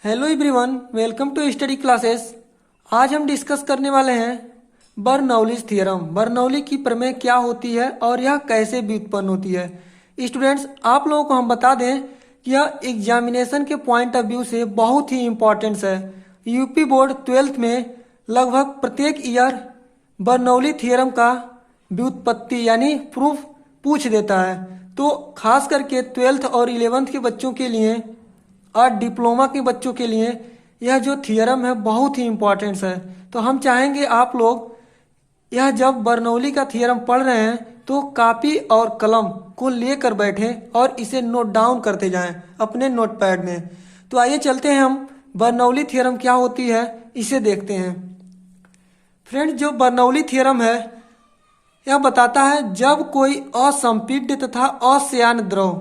Hello everyone, welcome to study classes. आज हम discuss करने वाले हैं बर्नौलीज थ्योरम। बर्नौली की प्रमेय क्या होती है और यह कैसे व्युत्पन्न होती है। स्टूडेंट्स, आप लोगों को हम बता दें कि यह एग्जामिनेशन के पॉइंट ऑफ व्यू से बहुत ही इम्पोर्टेंस है। यूपी बोर्ड 12th में लगभग प्रत्येक ईयर बर्नौली थ्योरम का व्युत्पत्ति यानी प्रूफ पूछ देता है। तो खास करके 12th और 11th के बच्चों के लिए और डिप्लोमा के बच्चों के लिए यह जो थियरम है बहुत ही इम्पोर्टेंट है। तो हम चाहेंगे आप लोग यह जब बर्नौली का थियरम पढ़ रहे हैं तो कापी और कलम को लेकर बैठें और इसे नोट डाउन करते जाएं अपने नोटपैड में। तो आइए चलते हैं, हम बर्नौली थियरम क्या होती है इसे देखते हैं। फ्रेंड्स, जो बर्नौली थियरम है यह बताता है जब कोई असंपीड्य तथा अश्यान द्रव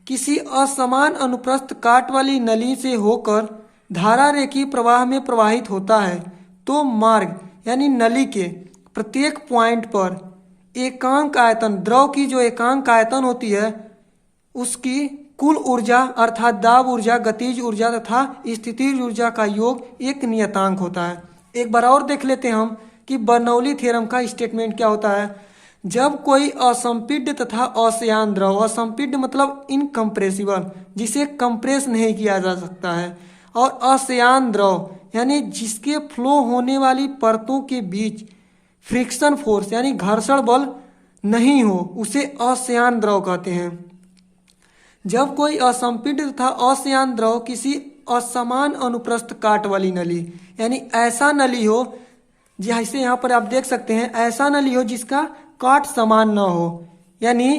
किसी असमान अनुप्रस्थ काट वाली नली से होकर धारा रेखी प्रवाह में प्रवाहित होता है तो मार्ग यानी नली के प्रत्येक पॉइंट पर एकांक आयतन, द्रव की जो एकांक आयतन होती है उसकी कुल ऊर्जा अर्थात दाब ऊर्जा, गतिज ऊर्जा तथा स्थितिज ऊर्जा का योग एक नियतांक होता है। एक बार और देख लेते हैं हम कि बर्नौली थ्योरम का स्टेटमेंट क्या होता है। जब कोई असंपीड्य तथा अश्यान द्रव, असंपीड्य मतलब इनकम्प्रेसिबल, जिसे कंप्रेस नहीं किया जा सकता है, और अश्यान द्रव यानी जिसके फ्लो होने वाली परतों के बीच फ्रिक्शन फोर्स यानी घर्षण बल नहीं हो, उसे अश्यान द्रव कहते हैं। जब कोई असंपीड्य तथा अश्यान द्रव किसी असमान अनुप्रस्थ काट वाली नली यानी ऐसा नली हो, जैसे यहाँ पर आप देख सकते हैं, ऐसा नली हो जिसका काट समान न हो, यानी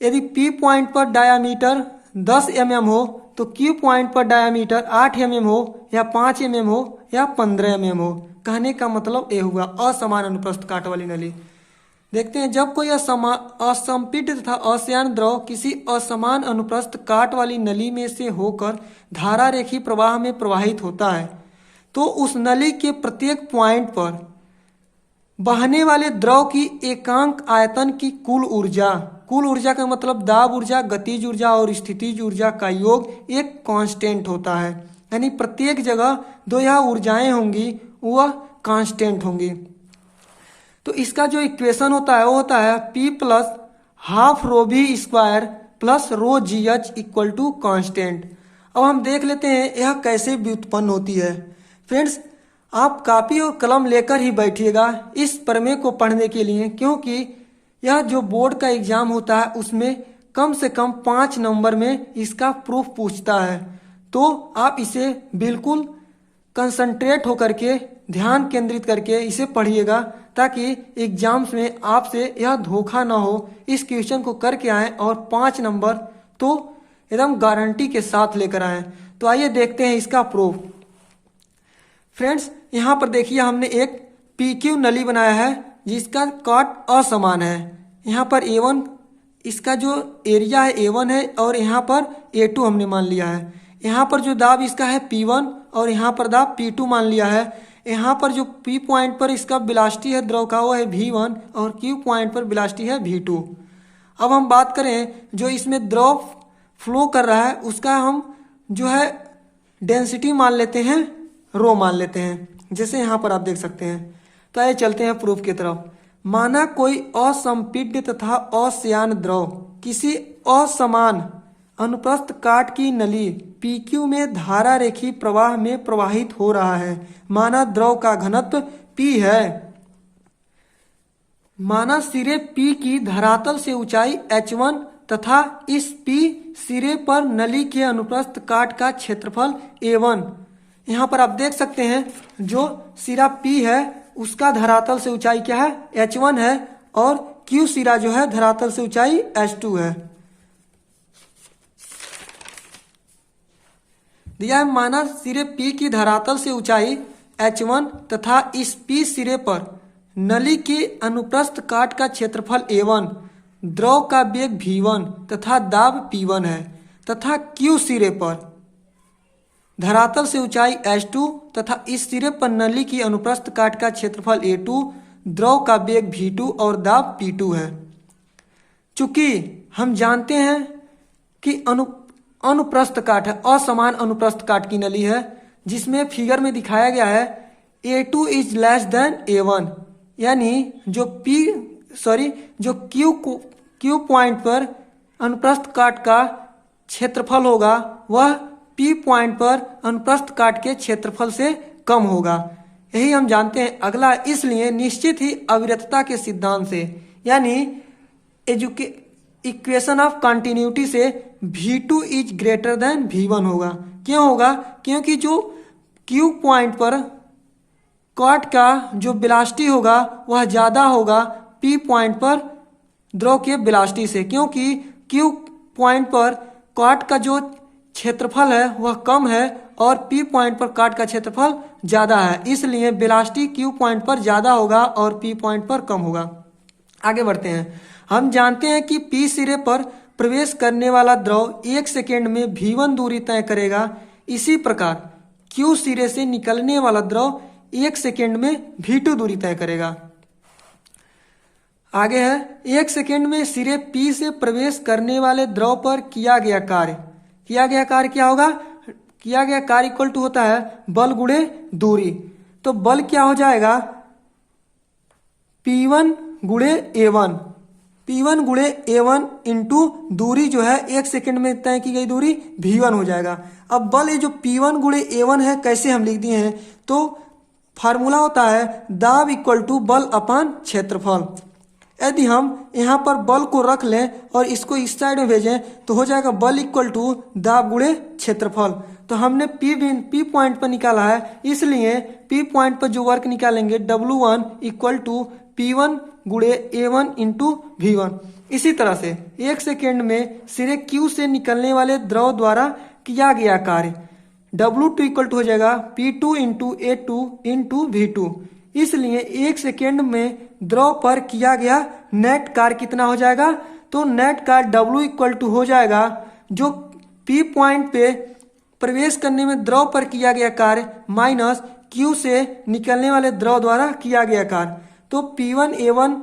यदि P पॉइंट पर डायामीटर 10 mm हो तो Q पॉइंट पर डायामीटर 8 mm हो या 5 mm हो या 15 mm हो। कहने का मतलब ये हुआ असमान अनुप्रस्थ काट वाली नली। देखते हैं, जब कोई असंपीड्य तथा अश्यान द्रव किसी असमान अनुप्रस्थ काट वाली नली में से होकर धारा रेखी प्रवाह में प्रवाहित होता है तो उस नली के प्रत्येक पॉइंट पर बहने वाले द्रव की एकांक आयतन की कुल ऊर्जा का मतलब दाब ऊर्जा, गतिज ऊर्जा और स्थितिज ऊर्जा का योग एक कांस्टेंट होता है। यानी प्रत्येक जगह दो यह ऊर्जाएं होंगी वह कांस्टेंट होंगी। तो इसका जो इक्वेशन होता है वो होता है P प्लस हाफ रो भी square plus rho g h equal to constant. अब हम देख लेते हैं यह कैसे व्युत्पन्न होती है। फ्रेंड्स, आप कापी और कलम लेकर ही बैठिएगा इस प्रमेय को पढ़ने के लिए, क्योंकि यह जो बोर्ड का एग्जाम होता है उसमें कम से कम 5 नंबर में इसका प्रूफ पूछता है। तो आप इसे बिल्कुल कंसंट्रेट होकर के, ध्यान केंद्रित करके इसे पढ़िएगा ताकि एग्जाम्स में आपसे यह धोखा ना हो। इस क्वेश्चन को करके आएँ और 5 नंबर तो एकदम गारंटी के साथ लेकर आएँ। तो आइए देखते हैं इसका प्रूफ। फ्रेंड्स, यहाँ पर देखिए हमने एक PQ नली बनाया है जिसका काट असमान है। यहाँ पर A1 इसका जो एरिया है A1 है और यहाँ पर A2 हमने मान लिया है। यहाँ पर जो दाब इसका है P1 और यहाँ पर दाब P2 मान लिया है। यहाँ पर जो P पॉइंट पर इसका वेलोसिटी है द्रव का वो है V1 और Q पॉइंट पर वेलोसिटी है V2। अब हम बात करें जो इसमें द्रव फ्लो कर रहा है उसका हम जो है डेंसिटी मान लेते हैं, रो मान लेते हैं, जैसे यहाँ पर आप देख सकते हैं। तो आइए चलते हैं प्रूफ की तरफ। माना कोई असंपीड्य तथा अश्यान द्रव किसी असमान अनुप्रस्थ काट की नली PQ में धारा रेखी प्रवाह में प्रवाहित हो रहा है। माना द्रव का घनत्व P है। माना सिरे P की धरातल से ऊंचाई H1 तथा इस P सिरे पर नली के अनुप्रस्थ काट का क्षेत्रफल A1। यहाँ पर आप देख सकते हैं जो सिरा P है उसका धरातल से ऊंचाई क्या है, H1 है, और Q सिरा जो है धरातल से ऊंचाई H2 है। दिया है माना सिरे P की धरातल से ऊंचाई H1 तथा इस P सिरे पर नली के अनुप्रस्थ काट का क्षेत्रफल A1, द्रव का वेग V1 तथा दाब P1 है, तथा Q सिरे पर धरातल से ऊंचाई H2 तथा इस सिरे पर नली की अनुप्रस्थ काट का क्षेत्रफल A2, द्रव का वेग V2 और दाब P2 है। चूंकि हम जानते हैं कि अनुप्रस्थ काट है, असमान अनुप्रस्थ काट की नली है, जिसमें फिगर में दिखाया गया है A2 is less than A1, यानी जो क्यू पॉइंट पर अनुप्रस्थ काट का क्षेत्रफल होगा वह P पॉइंट पर अनुप्रस्थ काट के क्षेत्रफल से कम होगा। यही हम जानते हैं। अगला, इसलिए निश्चित ही अविरतता के सिद्धांत से, यानी इक्वेशन ऑफ कंटिन्यूटी से V2 is greater than V1 होगा। क्यों होगा? क्योंकि जो Q पॉइंट पर काट का जो वेलोसिटी होगा वह ज़्यादा होगा P पॉइंट पर द्रव के वेलोसिटी से, क्योंकि Q पॉइंट पर काट का जो क्षेत्रफल है वह कम है और P पॉइंट पर काट का क्षेत्रफल ज़्यादा है, इसलिए वेलोसिटी Q पॉइंट पर ज़्यादा होगा और P पॉइंट पर कम होगा। आगे बढ़ते हैं। हम जानते हैं कि P सिरे पर प्रवेश करने वाला द्रव 1 सेकेंड में V1 दूरी तय करेगा। इसी प्रकार Q सिरे से निकलने वाला द्रव 1 सेकेंड में V2 दूरी तय करेगा। आगे है, 1 सेकेंड में सिरे P से प्रवेश करने वाले द्रव पर किया गया कार्य क्या होगा? किया गया कार्य इक्वल टू होता है बल गुणे दूरी। तो बल क्या हो जाएगा? P1 गुणे A1 इंटू दूरी जो है 1 सेकेंड में तय की गई दूरी V1 हो जाएगा। अब बल ये जो P1 गुणे A1 है कैसे हम लिख दिए हैं, तो फार्मूला होता है दाब इक्वल टू बल अपान क्षेत्रफल। यदि हम यहाँ पर बल को रख लें और इसको इस साइड में भेजें तो हो जाएगा बल इक्वल टू दाब गुणे क्षेत्रफल। तो हमने P पॉइंट पर निकाला है, इसलिए P पॉइंट पर जो वर्क निकालेंगे W1 इक्वल टू P1 गुणे A1 इंटू V1। इसी तरह से 1 सेकेंड में सिरे Q से निकलने वाले द्रव द्वारा किया गया कार्य W2 इक्वल टू हो जाएगा P2 into A2 into V2। इसलिए 1 सेकेंड में द्रव पर किया गया नेट कार्य कितना हो जाएगा? तो नेट कार्य W इक्वल टू हो जाएगा जो P पॉइंट पे प्रवेश करने में द्रव पर किया गया कार्य माइनस Q से निकलने वाले द्रव द्वारा किया गया कार्य। तो P1 A1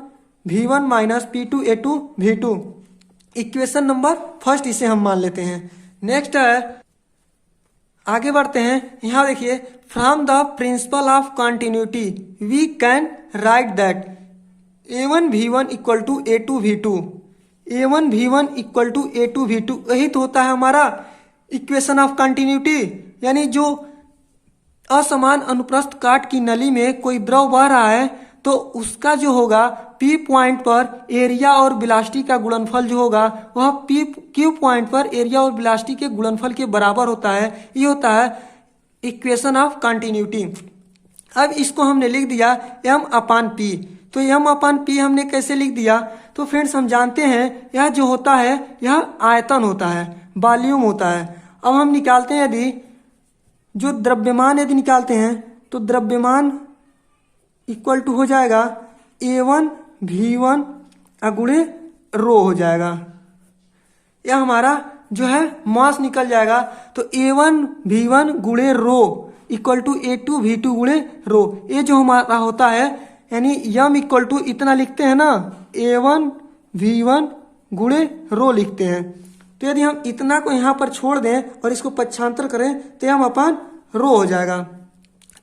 V1 minus P2 A2 V2, equation number first इसे हम मान लेते हैं। नेक्स्ट है, आगे बढ़ते हैं। यहाँ देखिए, from the principle of continuity we can write that A1 V1 equal to A2 V2, A1 V1 equal to A2 V2। यही तो होता है हमारा इक्वेशन ऑफ कंटिन्यूटी, यानी जो असमान अनुप्रस्थ काट की नली में कोई द्रव बह रहा है तो उसका जो होगा P पॉइंट पर एरिया और वेलोसिटी का गुणनफल जो होगा वह Q पॉइंट पर एरिया और वेलोसिटी के गुणनफल के बराबर होता है। ये होता है इक्वेशन ऑफ कंटिन्यूटी। अब इसको हमने लिख दिया M अपान P। तो M अपान P हमने कैसे लिख दिया? तो फ्रेंड्स हम जानते हैं यह जो होता है यह आयतन होता है, वॉल्यूम होता है। अब हम निकालते हैं, यदि जो द्रव्यमान यदि निकालते हैं तो द्रव्यमान इक्वल टू हो जाएगा A1 V1 गुणे रो हो जाएगा। यह हमारा जो है मास निकल जाएगा। तो A1 V1 गुणे रो इक्वल टू A2 V2 गुणे रो। ये जो हमारा होता है, यानी M इक्वल टू इतना लिखते हैं ना, A1 V1 गुणे रो लिखते हैं। तो यदि हम इतना को यहाँ पर छोड़ दें और इसको पक्षांतर करें तो M अपान रो हो जाएगा।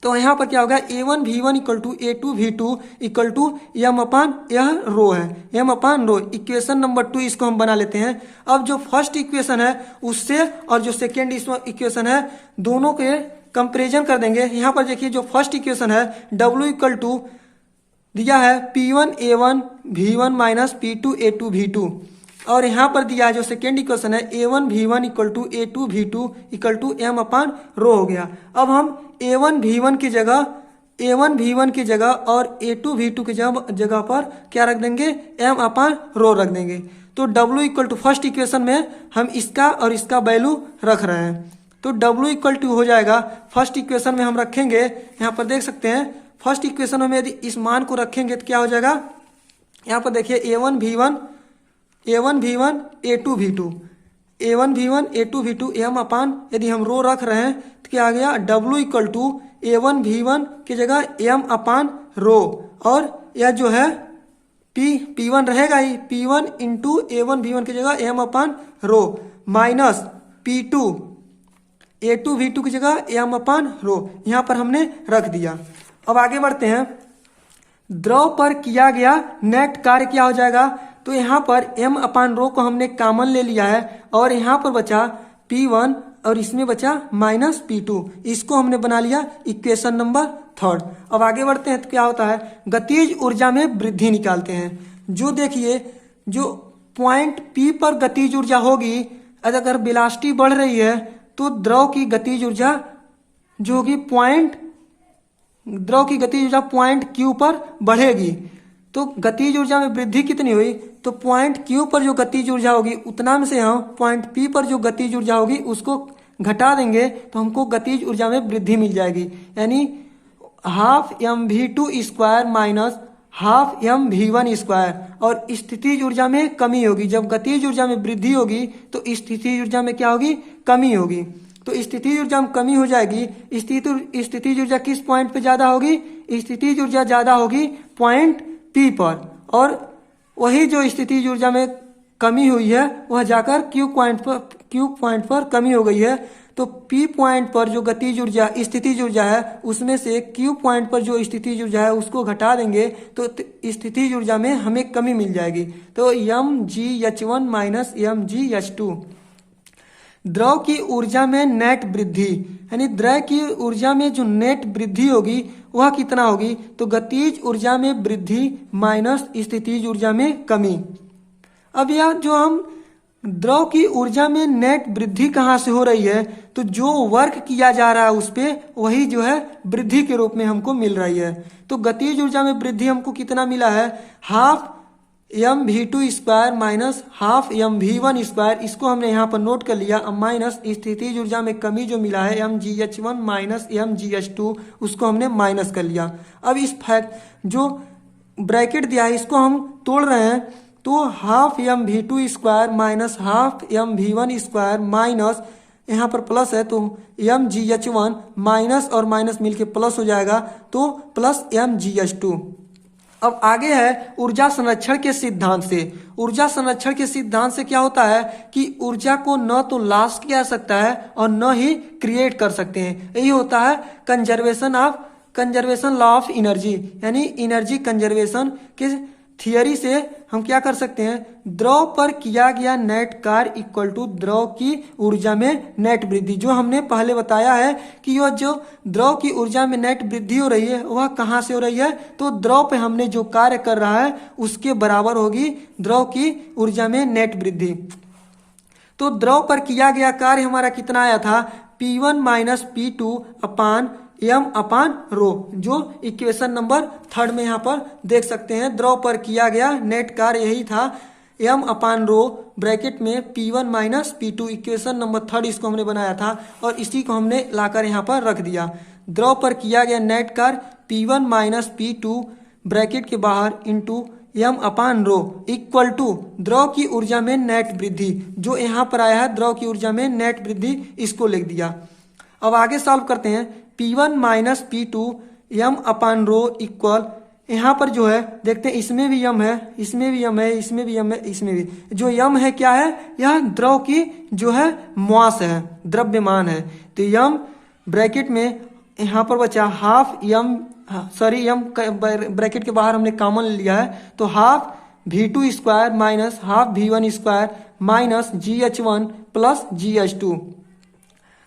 तो यहाँ पर क्या होगा? A1 V1 equal to A2 V2 equal to M upon, यह रो है, M upon rho. Equation number 2 इसको हम बना लेते हैं। अब जो फर्स्ट इक्वेशन है उससे और जो सेकेंड इक्वेशन है दोनों के कंपेरिजन कर देंगे। यहाँ पर देखिए, जो फर्स्ट इक्वेशन है W इक्वल टू दिया है P1 A1 V1 minus P2 A2 V2, और यहाँ पर दिया है जो सेकेंड इक्वेशन है A1 V1 equal to A2 V2 equal to M upon rho हो गया। अब हम A1 V1 की जगह और A2 V2 की जगह पर क्या रख देंगे? M अपान रो रख देंगे। तो W equal to first equation में हम इसका और इसका वैल्यू रख रहे हैं। तो W इक्वल टू हो जाएगा, फर्स्ट इक्वेशन में हम रखेंगे, यहाँ पर देख सकते हैं फर्स्ट इक्वेशन में यदि इस मान को रखेंगे तो क्या हो जाएगा? यहाँ पर देखिए A1 V1 A2 V2, A1 V1 A2 V2 M अपान, यदि हम रो रख रहे हैं तो क्या आ गया? W equal to A1 V1 की जगह M अपान रो, और यह जो है P1 रहेगा ही, P1 इंटू A1 V1 की जगह M अपान रो, माइनस P2 A2 V2 की जगह m अपान रो यहाँ पर हमने रख दिया। अब आगे बढ़ते हैं। द्रव पर किया गया नेट कार्य क्या हो जाएगा, तो यहाँ पर m अपान रो को हमने कॉमन ले लिया है और यहाँ पर बचा P1 और इसमें बचा -P2, इसको हमने बना लिया इक्वेशन नंबर 3। अब आगे बढ़ते हैं तो क्या होता है, गतिज ऊर्जा में वृद्धि निकालते हैं। जो देखिए जो पॉइंट P पर गतिज ऊर्जा होगी, अगर वेलोसिटी बढ़ रही है तो द्रव की गतिज ऊर्जा जो होगी द्रव की गतिज ऊर्जा पॉइंट Q पर बढ़ेगी। तो गतिज ऊर्जा में वृद्धि कितनी हुई, तो पॉइंट Q पर जो गतिज ऊर्जा होगी उतना में से हम पॉइंट P पर जो गतिज ऊर्जा होगी उसको घटा देंगे तो हमको गतिज ऊर्जा में वृद्धि मिल जाएगी, यानी half mv2 square minus half mv1 square. और स्थितिज ऊर्जा में कमी होगी, जब गतिज ऊर्जा में वृद्धि होगी तो स्थितिज ऊर्जा में क्या होगी, कमी होगी। तो स्थितिज ऊर्जा में कमी हो जाएगी। स्थितिज ऊर्जा किस पॉइंट पे ज्यादा होगी, स्थितिज ऊर्जा ज्यादा होगी पॉइंट P पर, और वही जो स्थितिज ऊर्जा में कमी हुई है वह जाकर Q पॉइंट पर कमी हो गई है। तो P पॉइंट पर जो गतिज ऊर्जा स्थितिज ऊर्जा है उसमें से Q पॉइंट पर जो स्थितिज ऊर्जा है उसको घटा देंगे तो स्थितिज ऊर्जा में हमें कमी मिल जाएगी। तो mgh1 माइनस mgh2। द्रव की ऊर्जा में नेट वृद्धि, यानी द्रव की ऊर्जा में जो नेट वृद्धि होगी वह कितना होगी, तो गतिज ऊर्जा में वृद्धि माइनस स्थितिज ऊर्जा में कमी। अब यह जो हम द्रव की ऊर्जा में नेट वृद्धि कहाँ से हो रही है, तो जो वर्क किया जा रहा है उस पे वही जो है वृद्धि के रूप में हमको मिल रही है। तो गतिज ऊर्जा में वृद्धि हमको कितना मिला है, half mv2 square minus half mv1 square, इसको हमने यहाँ पर नोट कर लिया। अब माइनस स्थितिज ऊर्जा में कमी जो मिला है mgh1 माइनस mgh2, उसको हमने माइनस कर लिया। अब इस फैक्ट जो ब्रैकेट दिया है इसको हम तोड़ रहे हैं, तो half mv2 square minus half mv1 square minus यहाँ पर प्लस है तो mgh1 माइनस और माइनस मिलके प्लस हो जाएगा तो प्लस mgh2। अब आगे है ऊर्जा संरक्षण के सिद्धांत से। ऊर्जा संरक्षण के सिद्धांत से क्या होता है कि ऊर्जा को न तो लॉस किया जा सकता है और न ही क्रिएट कर सकते हैं। यही होता है कंजर्वेशन लॉ ऑफ एनर्जी, यानी एनर्जी कंजर्वेशन के थियरी से हम क्या कर सकते हैं, द्रव पर किया गया नेट कार्य इक्वल टू द्रव की ऊर्जा में नेट वृद्धि। जो हमने पहले बताया है कि यह जो द्रव की ऊर्जा में नेट वृद्धि हो रही है वह कहाँ से हो रही है, तो द्रव पे हमने जो कार्य कर रहा है उसके बराबर होगी द्रव की ऊर्जा में नेट वृद्धि। तो द्रव पर किया गया कार्य हमारा कितना आया था, P1 माइनस P2 अपान m अपान रो, जो इक्वेशन नंबर 3 में यहाँ पर देख सकते हैं। द्रव पर किया गया नेट कार्य यही था, m अपान रो ब्रैकेट में P1 minus P2, equation number 3 इसको हमने बनाया था और इसी को हमने लाकर यहाँ पर रख दिया। द्रव पर किया गया नेट कार्य P1 माइनस P2 ब्रैकेट के बाहर into m upon rho equal to द्रव की ऊर्जा में नेट वृद्धि, जो यहाँ पर आया है द्रव की ऊर्जा में नेट वृद्धि, इसको लिख दिया। अब आगे सॉल्व करते हैं। P1 minus P2 m upon rho equal, यहाँ पर जो है देखते हैं इसमें भी m है, इसमें भी m है, इसमें भी m है, इसमें भी। जो m है क्या है, यह द्रव की जो है मास है, द्रव्यमान है। तो m ब्रैकेट में यहाँ पर बचा हाफ m ब्रैकेट के बाहर हमने कॉमन लिया है तो half v2 square minus half v1 square minus gh1 plus gh2।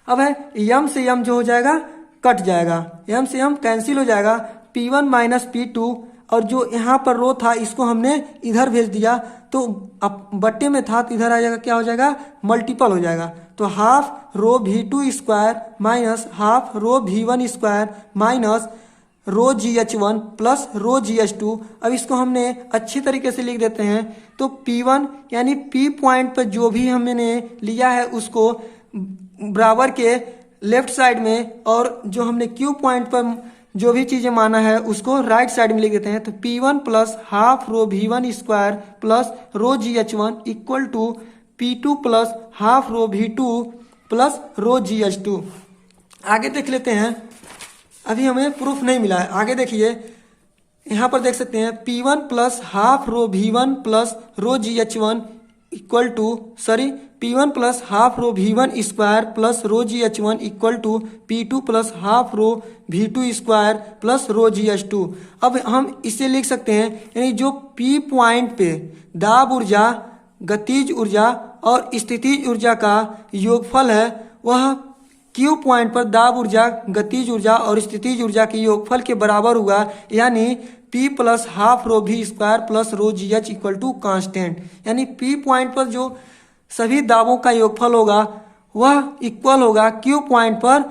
अब है m से m जो हो जाएगा कट जाएगा, m से m कैंसिल हो जाएगा। P1 माइनस P2 और जो यहाँ पर रो था इसको हमने इधर भेज दिया तो अब बट्टे में था तो इधर आ जाएगा, क्या हो जाएगा, मल्टीपल हो जाएगा। तो half rho v2 square minus half rho v1 square minus rho gh1 plus rho gh2। अब इसको हमने अच्छी तरीके से लिख देते हैं। तो P1 यानी P पॉइंट पर जो भी हमने लिया है उसको बराबर के लेफ्ट साइड में, और जो हमने Q पॉइंट पर जो भी चीजें माना है उसको राइट साइड में लिख देते हैं। तो P1 plus half rho v1 square plus rho gh1 equal to P2 plus half rho v2 plus rho gh2। आगे देख लेते हैं, अभी हमें प्रूफ नहीं मिला है। आगे देखिए यहाँ पर देख सकते हैं P1 plus half rho v1 plus rho gh1 equal to P1 plus half rho V1 square plus rho GH1 equal to P2 plus half rho V2 square plus rho GH2। अब हम इसे लिख सकते हैं, यानी जो P पॉइंट पे दाब ऊर्जा, गतिज ऊर्जा और स्थितिज ऊर्जा का योगफल है, वह Q पॉइंट पर दाब ऊर्जा, गतिज ऊर्जा और स्थितिज ऊर्जा के योगफल के बराबर होगा, यानी P plus half rho V square plus rho GH equal to constant. यानी P पॉइंट पर जो सभी दाबों का योगफल होगा वह इक्वल होगा Q पॉइंट पर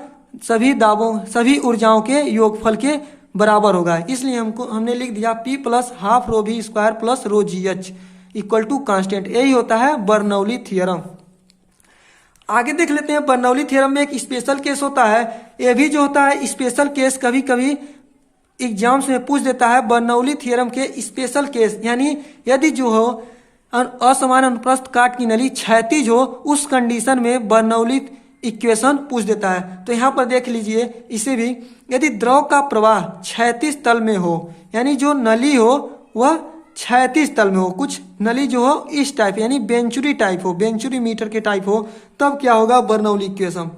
सभी ऊर्जाओं के योगफल के बराबर होगा। इसलिए हमने लिख दिया P plus half rho V square plus rho GH equal to constant. यही होता है बर्नौली थ्योरम। आगे देख लेते हैं, बर्नौली थ्योरम में एक स्पेशल केस होता है। यह भी जो होता है स्पेशल केस, कभी कभी एग्जाम्स में पूछ देता है बर्नौली थ्योरम के स्पेशल केस, यानी यदि जो हो असमान अनुप्रस्थ काट की नली क्षैतिज हो, उस कंडीशन में बर्नौली इक्वेशन पूछ देता है। तो यहाँ पर देख लीजिए इसे भी, यदि द्रव का प्रवाह क्षैतिज तल में हो, यानी जो नली हो वह क्षैतिज तल में हो, कुछ नली जो हो इस टाइप यानी बेंचुरी टाइप हो, बेंचुरी मीटर के टाइप हो, तब क्या होगा बर्नौली इक्वेशन।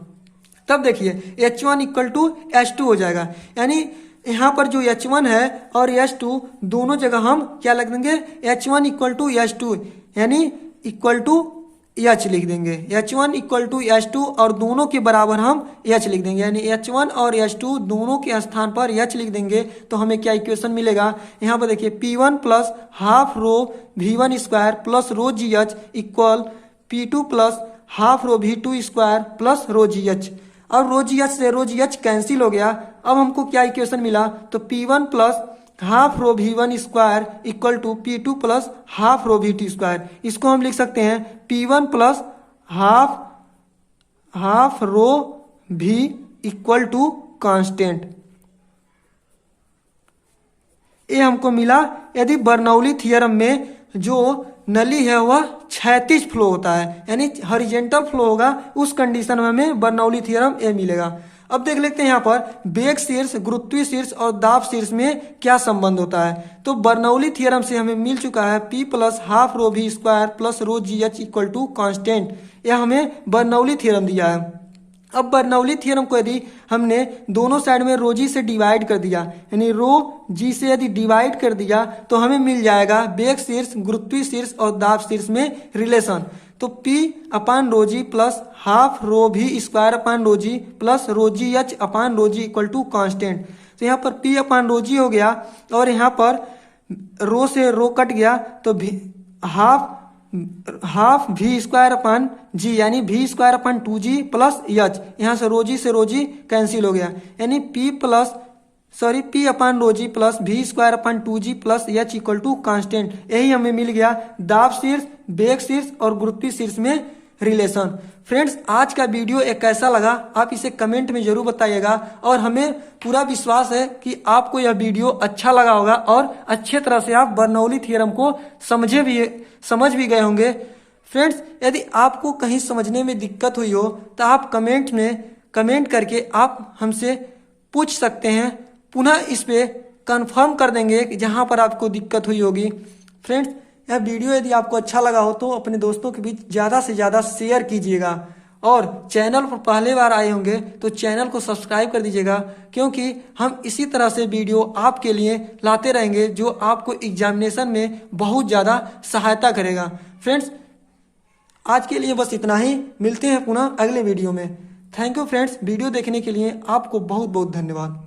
तब देखिए H1 इक्वल टू H2 हो जाएगा, यानी यहाँ पर जो H1 है और H2 दोनों जगह हम क्या लिख देंगे, H1 इक्वल टू H2 यानी इक्वल टू H लिख देंगे। H1 इक्वल टू H2 और दोनों के बराबर हम H लिख देंगे, यानी H1 और H2 दोनों के स्थान पर H लिख देंगे। तो हमें क्या इक्वेशन मिलेगा, यहाँ पर देखिए P1 plus half rho V1 square plus rho GH equal P2 plus half rho V2 square plus rho GH। अब रो GH से रो GH कैंसिल हो गया। अब हमको क्या इक्वेशन मिला, तो P1 plus half rho V1 square equal to P2 plus half rho V2 square. इसको हम लिख सकते हैं P1 plus half rho V equal to constant. ये हमको मिला यदि बर्नौली थ्योरम में जो नली है वह क्षैतिज फ्लो होता है, यानी हॉरिजॉन्टल फ्लो होगा, उस कंडीशन में हमें बर्नौली थ्योरम ये मिलेगा। अब देख लेते हैं यहाँ पर वेग शीर्ष, गुरुत्वीय शीर्ष और दाब शीर्ष में क्या संबंध होता है। तो बर्नौली थ्योरम से हमें मिल चुका है P plus half rho V square plus rho GH equal to constant. यह हमें बर्नौली थ्योरम दिया है। अब बर्नौली थ्योरम को यदि हमने दोनों साइड में रो जी से डिवाइड कर दिया, यानी रो जी से यदि डिवाइड कर दिया, तो हमें मिल जाएगा वेग शीर्ष, गुरुत्वीय शीर्ष और दाब शीर्ष में रिलेशन। तो P upon rho g plus half rho V square upon rho g plus rho GH upon rho g equal to constant. तो यहाँ पर P अपान रो जी हो गया और यहाँ पर रो से रो कट गया, तो हाफ V स्क्वायर अपान जी, यानी V square upon 2G plus H। यहाँ से रो जी कैंसिल हो गया, यानी P upon rho g plus V square upon 2G plus H equal to constant. यही हमें मिल गया दाब शीर्ष, वेग शीर्ष और गुरुत्वीय शीर्ष में रिलेशन। फ्रेंड्स, आज का वीडियो एक कैसा लगा आप इसे कमेंट में जरूर बताइएगा, और हमें पूरा विश्वास है कि आपको यह वीडियो अच्छा लगा होगा और अच्छे तरह से आप बर्नौली थ्योरम को समझ भी गए होंगे। फ्रेंड्स, यदि आपको कहीं समझने में दिक्कत हुई हो तो आप कमेंट करके आप हमसे पूछ सकते हैं, पुनः इस पे कंफर्म कर देंगे कि जहां पर आपको दिक्कत हुई होगी। फ्रेंड्स, यह वीडियो यदि आपको अच्छा लगा हो तो अपने दोस्तों के बीच ज़्यादा से ज़्यादा शेयर कीजिएगा, और चैनल पर पहले बार आए होंगे तो चैनल को सब्सक्राइब कर दीजिएगा, क्योंकि हम इसी तरह से वीडियो आपके लिए लाते रहेंगे जो आपको एग्जामिनेशन में बहुत ज़्यादा सहायता करेगा। फ्रेंड्स, आज के लिए बस इतना ही, मिलते हैं पुनः अगले वीडियो में। थैंक यू फ्रेंड्स, वीडियो देखने के लिए आपको बहुत बहुत धन्यवाद।